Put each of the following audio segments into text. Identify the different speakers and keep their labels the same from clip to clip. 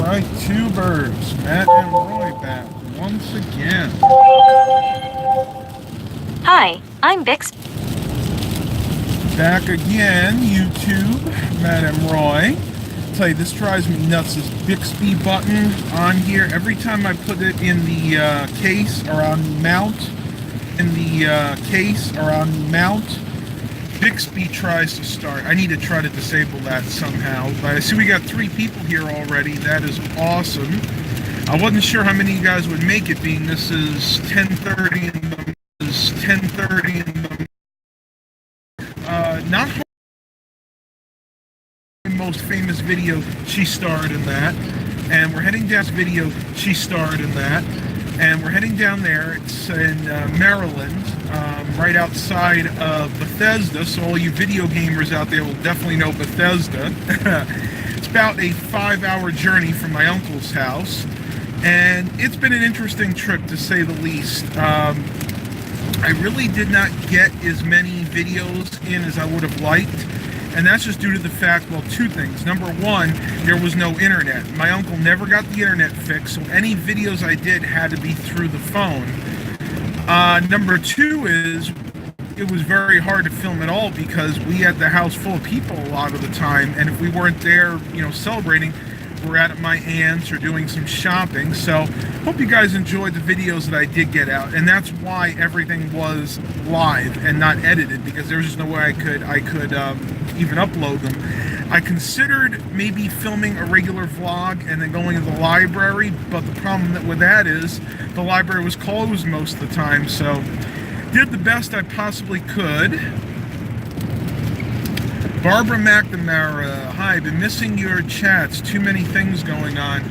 Speaker 1: right, tubers, Matt and Roy back once again.
Speaker 2: Hi, I'm Bix.
Speaker 1: Back again, YouTube, Matt and Roy. Tell you, this drives me nuts, this Bixby button on here. Every time I put it in the case or on the mount, Bixby tries to start. I need to try to disable that somehow. But I see we got 3 people here already. That is awesome. I wasn't sure how many of you guys would make it, being this is 10:30 in the not her most famous video. She starred in that, and we're heading down. Video. She starred in that, and we're heading down there. It's in Maryland, right outside of Bethesda. So all you video gamers out there will definitely know Bethesda. It's about a 5-hour journey from my uncle's house, and it's been an interesting trip to say the least. I really did not get as many videos in as I would have liked, and that's just due to the fact, well, 2 things. Number 1, there was no internet. My uncle never got the internet fixed, so any videos I did had to be through the phone. Number 2 is it was very hard to film at all because we had the house full of people a lot of the time, and if we weren't there, celebrating, we're at my aunt's or doing some shopping. So hope you guys enjoyed the videos that I did get out, and that's why everything was live and not edited, because there was just no way I could even upload them. I considered maybe filming a regular vlog and then going to the library, but the problem with that is the library was closed most of the time, so did the best I possibly could. Barbara McNamara, hi, been missing your chats, too many things going on.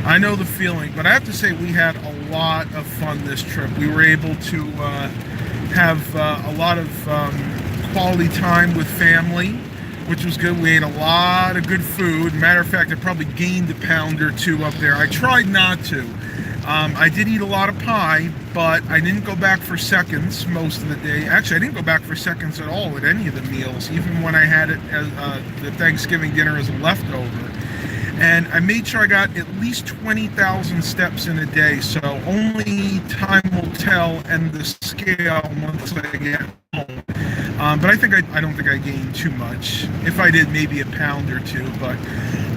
Speaker 1: I know the feeling, but I have to say we had a lot of fun this trip. We were able to have a lot of quality time with family, which was good. We ate a lot of good food. Matter of fact, I probably gained a pound or 2 up there. I tried not to. I did eat a lot of pie, but I didn't go back for seconds most of the day. Actually, I didn't go back for seconds at all at any of the meals, even when I had it as the Thanksgiving dinner as a leftover. And I made sure I got at least 20,000 steps in a day, so only time will tell and the scale once I get home. But I don't think I gained too much. If I did, maybe a pound or 2, but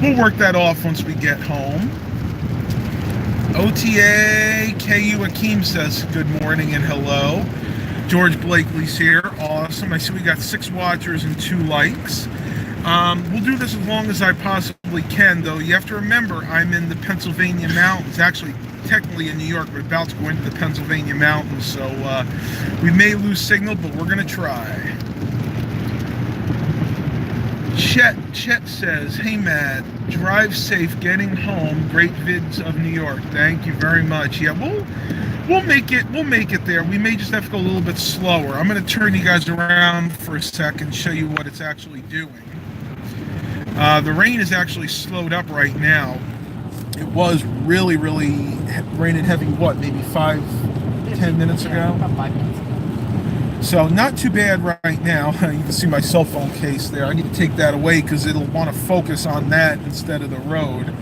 Speaker 1: we'll work that off once we get home. OTA KU Akeem says good morning and hello. George Blakely's here. Awesome. I see we got 6 watchers and 2 likes. We'll do this as long as I possibly can, though. You have to remember, I'm in the Pennsylvania mountains. Actually, technically in New York. We're about to go into the Pennsylvania mountains, so we may lose signal, but we're going to try. Chet says, hey Matt, drive safe getting home. Great vids of New York. Thank you very much. Yeah, we'll make it there. We may just have to go a little bit slower. I'm going to turn you guys around for a second, show you what it's actually doing. The rain is actually slowed up right now. It was really, really raining heavy, maybe 5-10 minutes ago?
Speaker 3: About 5 minutes.
Speaker 1: So not too bad right now. You can see my cell phone case there. I need to take that away because it'll want to focus on that instead of the road.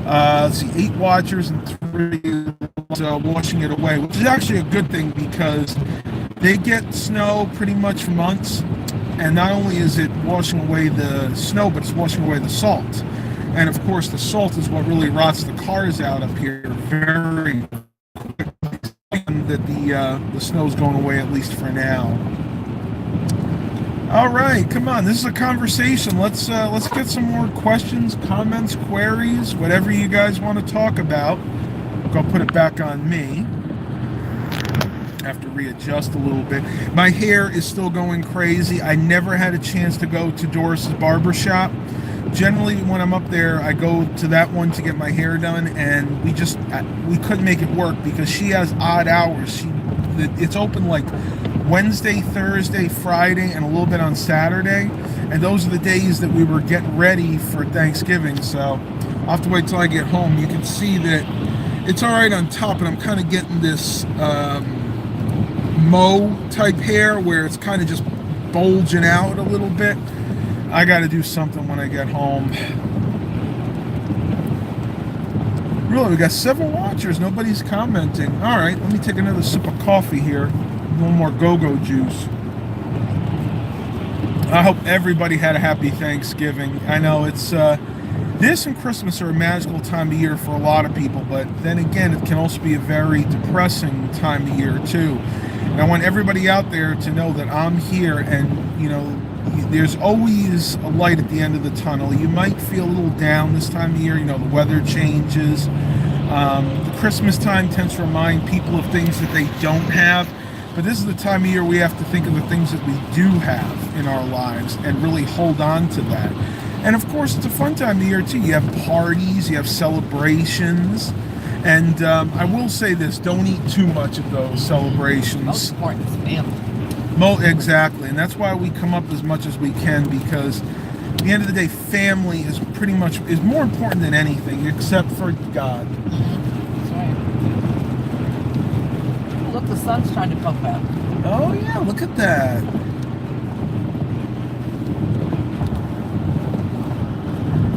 Speaker 1: Let's see, 8 watchers and 3 washing it away, which is actually a good thing because they get snow pretty much for months. And not only is it washing away the snow, but it's washing away the salt. And of course, the salt is what really rots the cars out up here very quickly. That the snow's going away, at least for now. All right, come on. This is a conversation. Let's get some more questions, comments, queries, whatever you guys want to talk about. I'll put it back on me. I have to readjust a little bit. My hair is still going crazy. I never had a chance to go to Doris's barber shop. Generally, when I'm up there, I go to that one to get my hair done, and we couldn't make it work because she has odd hours. It's open like Wednesday, Thursday, Friday, and a little bit on Saturday, and those are the days that we were getting ready for Thanksgiving. So I'll have to wait till I get home. You can see that it's all right on top, and I'm kind of getting this mow type hair where it's kind of just bulging out a little bit. I got to do something when I get home. Really, we got several watchers. Nobody's commenting. All right, let me take another sip of coffee here. A little more go-go juice. I hope everybody had a happy Thanksgiving. I know it's this and Christmas are a magical time of year for a lot of people, but then again, it can also be a very depressing time of year too. And I want everybody out there to know that I'm here, and there's always a light at the end of the tunnel. You might feel a little down this time of year. The weather changes. The Christmas time tends to remind people of things that they don't have. But this is the time of year we have to think of the things that we do have in our lives and really hold on to that. And of course, it's a fun time of year too. You have parties, you have celebrations. And I will say this, don't eat too much of those celebrations.
Speaker 3: Most important is family.
Speaker 1: Exactly, and that's why we come up as much as we can, because at the end of the day, family is more important than anything, except for God.
Speaker 3: That's right. Look, the sun's trying to poke out.
Speaker 1: Oh yeah, look at that.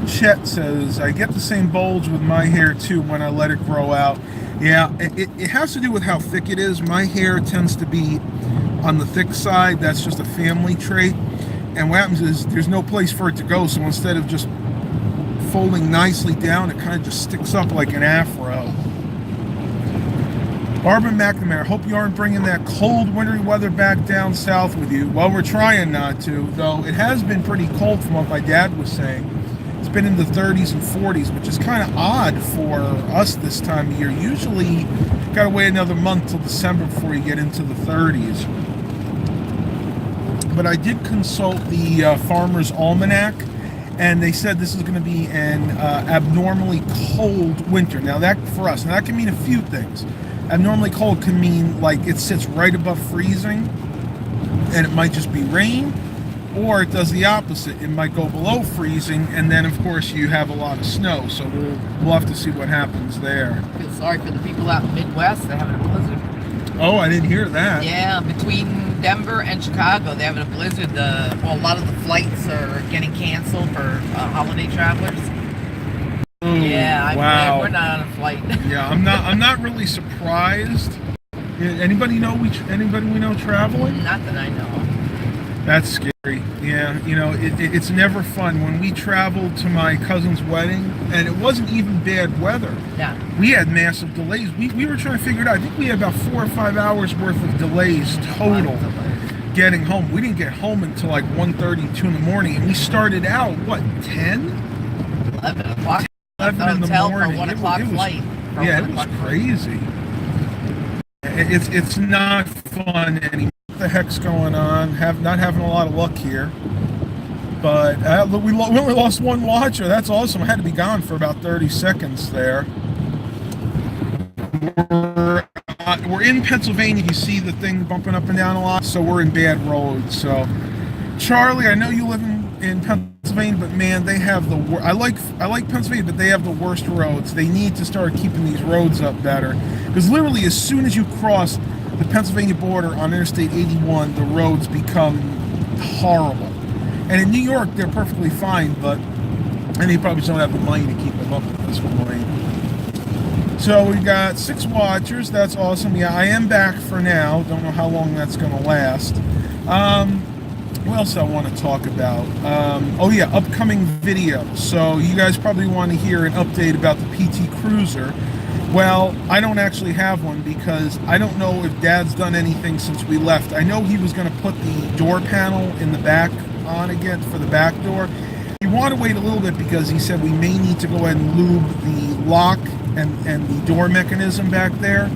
Speaker 1: Chet says, I get the same bulge with my hair too when I let it grow out. Yeah, it has to do with how thick it is. My hair tends to be on the thick side. That's just a family trait. And what happens is there's no place for it to go. So instead of just folding nicely down, it kind of just sticks up like an afro. Barbara McNamara, hope you aren't bringing that cold, wintry weather back down south with you. Well, we're trying not to, though it has been pretty cold from what my dad was saying. It's been in the 30s and 40s, which is kind of odd for us this time of year. Usually, got to wait another month till December before you get into the 30s. But I did consult the Farmer's Almanac, and they said this is going to be an abnormally cold winter. Now that can mean a few things. Abnormally cold can mean like it sits right above freezing, and it might just be rain, or it does the opposite. It might go below freezing, and then of course you have a lot of snow. So we'll have to see what happens there.
Speaker 3: I feel sorry for the people out in the Midwest. They're having a blizzard.
Speaker 1: Oh, I didn't hear that.
Speaker 3: Yeah, between Denver and Chicago, they're having a blizzard. A lot of the flights are getting canceled for holiday travelers.
Speaker 1: Ooh,
Speaker 3: Yeah,
Speaker 1: wow.
Speaker 3: we're not on a flight.
Speaker 1: Yeah, I'm not really surprised. Anybody we know traveling?
Speaker 3: Not that I know of.
Speaker 1: That's scary. Yeah, it's never fun. When we traveled to my cousin's wedding, and it wasn't even bad weather.
Speaker 3: Yeah.
Speaker 1: We had massive delays. We were trying to figure it out. I think we had about 4 or 5 hours worth of delays total getting home. We didn't get home until like 1:30, 2 in the morning, and we started out, 10?
Speaker 3: 11 o'clock.
Speaker 1: 11 in the morning.
Speaker 3: For 1 o'clock flight.
Speaker 1: Yeah, it was crazy. It's not fun anymore. What the heck's going on? Not having a lot of luck here. But we only lost one watcher. That's awesome. I had to be gone for about 30 seconds there. We're in Pennsylvania. You see the thing bumping up and down a lot. So we're in bad roads. So, Charlie, I know you live in Pennsylvania, but man, they have the worst. I like Pennsylvania, but they have the worst roads. They need to start keeping these roads up better. Because literally, as soon as you cross the Pennsylvania border on Interstate 81, the roads become horrible. And in New York, they're perfectly fine, but they probably just don't have the money to keep them up at this point. So we got 6 watchers. That's awesome. Yeah, I am back for now. Don't know how long that's going to last. What else I want to talk about? Upcoming video. So you guys probably want to hear an update about the PT Cruiser. Well, I don't actually have one because I don't know if Dad's done anything since we left. I know he was going to put the door panel in the back on again for the back door. He wanted to wait a little bit because he said we may need to go ahead and lube the lock and the door mechanism back there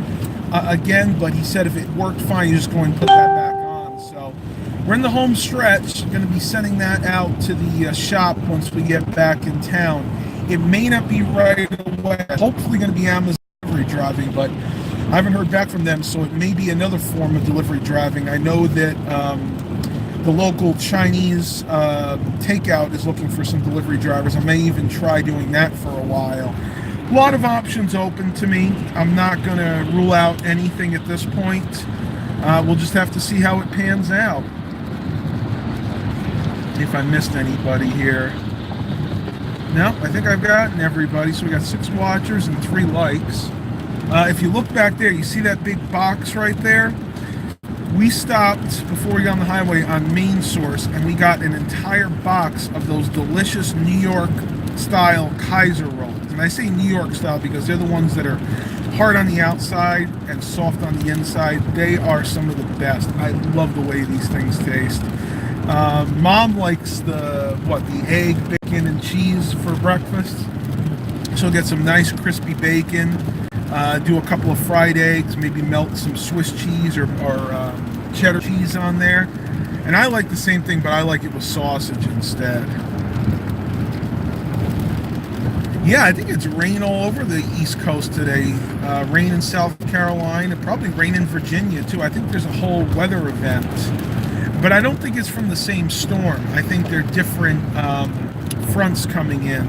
Speaker 1: again, but he said if it worked fine, he's just going to put that back on. So we're in the home stretch. Going to be sending that out to the shop once we get back in town. It may not be right away. Hopefully going to be Amazon delivery driving, but I haven't heard back from them, so it may be another form of delivery driving. I know that the local Chinese takeout is looking for some delivery drivers. I may even try doing that for a while. A lot of options open to me. I'm not going to rule out anything at this point. We'll just have to see how it pans out. If I missed anybody here. No, I think I've gotten everybody. So we got 6 watchers and 3 likes. If you look back there, you see that big box right there? We stopped before we got on the highway on Main Source, and we got an entire box of those delicious New York style Kaiser rolls. And I say New York style because they're the ones that are hard on the outside and soft on the inside. They are some of the best. I love the way these things taste. Mom likes the egg, bacon, and cheese for breakfast. She'll get some nice crispy bacon, do a couple of fried eggs, maybe melt some Swiss cheese or cheddar cheese on there. And I like the same thing, but I like it with sausage instead. Yeah, I think it's rain all over the East Coast today. Rain in South Carolina, probably rain in Virginia too. I think there's a whole weather event. But I don't think it's from the same storm. I think they're different fronts coming in.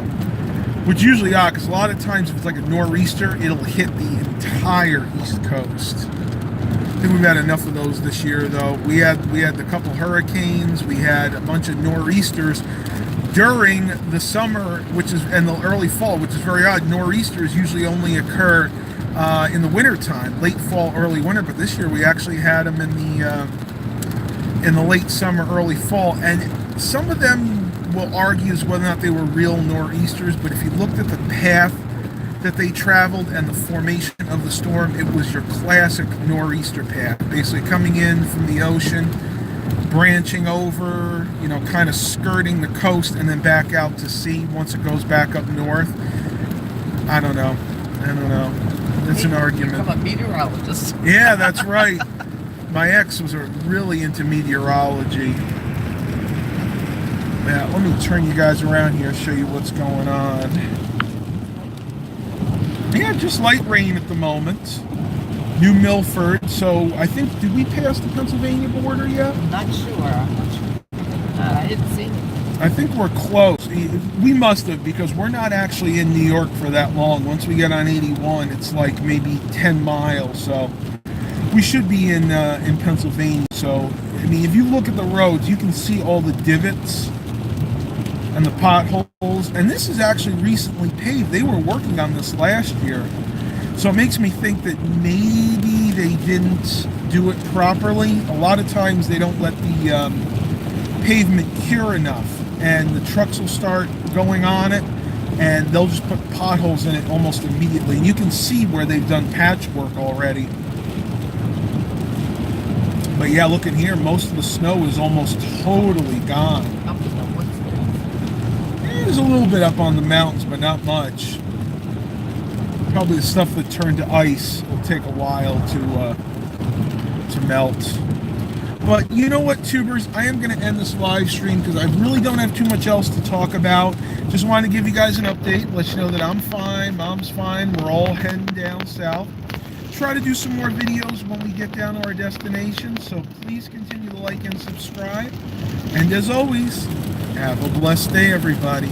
Speaker 1: Which usually are, because a lot of times if it's like a nor'easter, it'll hit the entire East Coast. I think we've had enough of those this year, though. We had a couple hurricanes. We had a bunch of nor'easters during the summer, and the early fall, which is very odd. Nor'easters usually only occur in the wintertime, late fall, early winter. But this year we actually had them in the late summer, early fall, and some of them will argue as whether or not they were real nor'easters, but if you looked at the path that they traveled and the formation of the storm, it was your classic nor'easter path, basically coming in from the ocean, branching over, kind of skirting the coast, and then back out to sea once it goes back up north. I don't know. It's an argument.
Speaker 3: Become a meteorologist.
Speaker 1: Yeah, that's right. My ex was really into meteorology. Yeah, let me turn you guys around here, show you what's going on. Yeah, just light rain at the moment. New Milford. So I think, did we pass the Pennsylvania border yet?
Speaker 3: I'm not sure. I didn't see it.
Speaker 1: I think we're close. We must have, because we're not actually in New York for that long. Once we get on 81, it's like maybe 10 miles. So we should be in Pennsylvania. So, I mean, if you look at the roads, you can see all the divots and the potholes. And this is actually recently paved. They were working on this last year. So it makes me think that maybe they didn't do it properly. A lot of times they don't let the pavement cure enough, and the trucks will start going on it, and they'll just put potholes in it almost immediately. And you can see where they've done patchwork already. But yeah, look in here, most of the snow is almost totally gone. There's a little bit up on the mountains, but not much. Probably the stuff that turned to ice will take a while to melt. But you know what, tubers? I am going to end this live stream because I really don't have too much else to talk about. Just wanted to give you guys an update, let you know that I'm fine, Mom's fine, we're all heading down south. Try to do some more videos when we get down to our destination, so please continue to like and subscribe. And as always, have a blessed day, everybody.